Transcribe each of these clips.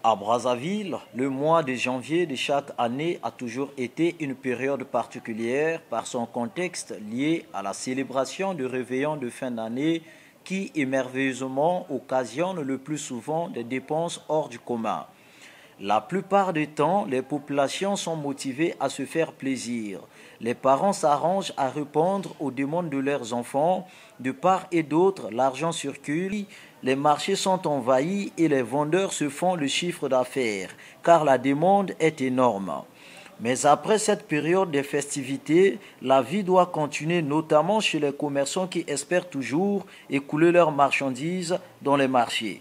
À Brazzaville, le mois de janvier de chaque année a toujours été une période particulière par son contexte lié à la célébration du réveillon de fin d'année qui, émerveilleusement, occasionne le plus souvent des dépenses hors du commun. La plupart du temps, les populations sont motivées à se faire plaisir. Les parents s'arrangent à répondre aux demandes de leurs enfants. De part et d'autre, l'argent circule, les marchés sont envahis et les vendeurs se font le chiffre d'affaires, car la demande est énorme. Mais après cette période des festivités, la vie doit continuer, notamment chez les commerçants qui espèrent toujours écouler leurs marchandises dans les marchés.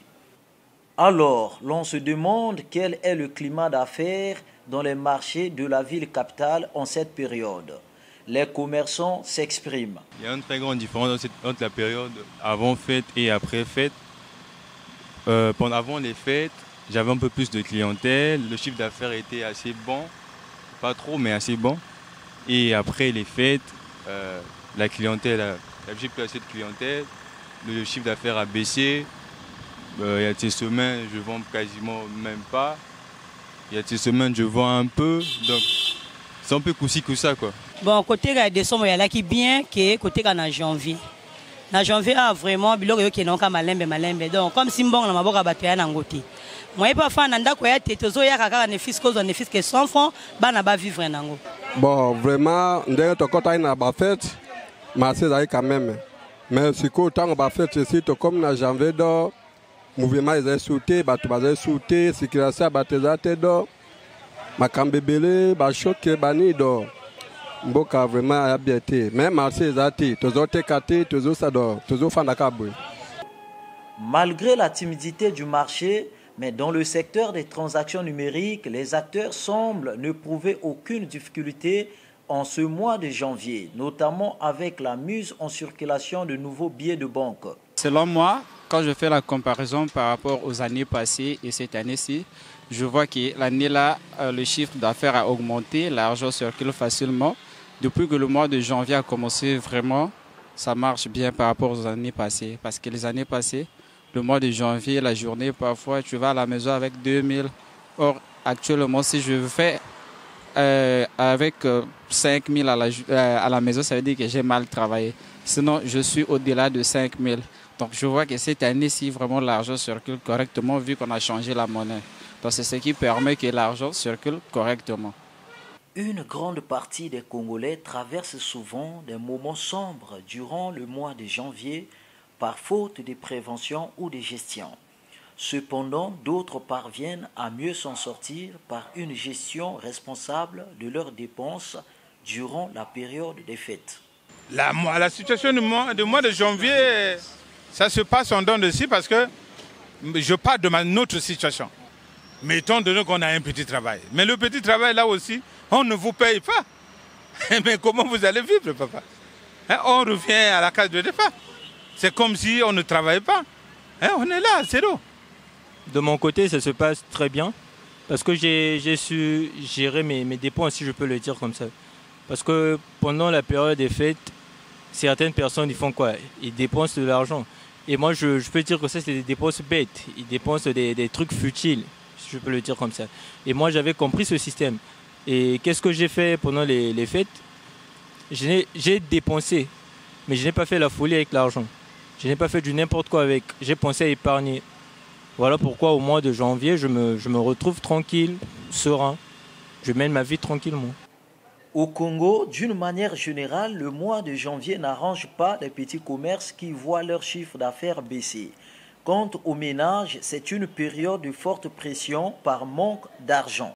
Alors, l'on se demande quel est le climat d'affaires dans les marchés de la ville capitale en cette période. Les commerçants s'expriment. Il y a une très grande différence entre la période avant fête et après fête. Avant les fêtes, j'avais un peu plus de clientèle, le chiffre d'affaires était assez bon, pas trop mais assez bon. Et après les fêtes, la clientèle, j'ai plus assez de clientèle, le chiffre d'affaires a baissé. Il y a des semaines, je vends quasiment même pas. Il y a des semaines, je vends un peu. Donc, c'est un peu coussi ça, quoi. Bon, côté de décembre, il y a là qui bien, que côté en janvier. En janvier, vraiment, il y a un malembe. Donc, comme si bon, on a beaucoup battu à côté. Moi, je ne peux pas faire un fils que 100 francs, je ne peux pas vivre. Bon, vraiment, on a une fête, mais c'est quand même. Mais si on a une fête, c'est comme en janvier, mouvement est sauté, batu bazé sauté, circulation bateau do, makambebele, choqué bani do, mboka vraiment a bien été. Même marché zati, toujours tekati, toujours ça do, toujours fandakabou. Malgré la timidité du marché, mais dans le secteur des transactions numériques, les acteurs semblent n'éprouver aucune difficulté en ce mois de janvier, notamment avec la mise en circulation de nouveaux billets de banque. Selon moi, quand je fais la comparaison par rapport aux années passées et cette année-ci, je vois que l'année-là, le chiffre d'affaires a augmenté, l'argent circule facilement. Depuis que le mois de janvier a commencé, vraiment, ça marche bien par rapport aux années passées. Parce que les années passées, le mois de janvier, la journée, parfois, tu vas à la maison avec 2000. Or, actuellement, si je fais avec 5000 à la maison, ça veut dire que j'ai mal travaillé. Sinon, je suis au-delà de 5000. Donc, je vois que cette année-ci, vraiment, l'argent circule correctement vu qu'on a changé la monnaie. Donc, c'est ce qui permet que l'argent circule correctement. Une grande partie des Congolais traversent souvent des moments sombres durant le mois de janvier par faute de prévention ou de gestion. Cependant, d'autres parviennent à mieux s'en sortir par une gestion responsable de leurs dépenses durant la période des fêtes. La situation du mois de janvier, ça se passe en dents de scie parce que je parle de notre situation. Mais étant donné qu'on a un petit travail. Mais le petit travail là aussi, on ne vous paye pas. Mais comment vous allez vivre, papa? On revient à la case de départ. C'est comme si on ne travaillait pas. On est là, c'est zéro. De mon côté, ça se passe très bien. Parce que j'ai su gérer mes dépenses, si je peux le dire comme ça. Parce que pendant la période des fêtes, certaines personnes, ils font quoi? Ils dépensent de l'argent. Et moi, je peux dire que ça, c'est des dépenses bêtes. Ils dépensent des trucs futiles, si je peux le dire comme ça. Et moi, j'avais compris ce système. Et qu'est-ce que j'ai fait pendant les fêtes? J'ai dépensé, mais je n'ai pas fait la folie avec l'argent. Je n'ai pas fait du n'importe quoi avec. J'ai pensé à épargner. Voilà pourquoi au mois de janvier, je me retrouve tranquille, serein. Je mène ma vie tranquillement. Au Congo, d'une manière générale, le mois de janvier n'arrange pas les petits commerces qui voient leur chiffre d'affaires baisser. Quant aux ménages, c'est une période de forte pression par manque d'argent.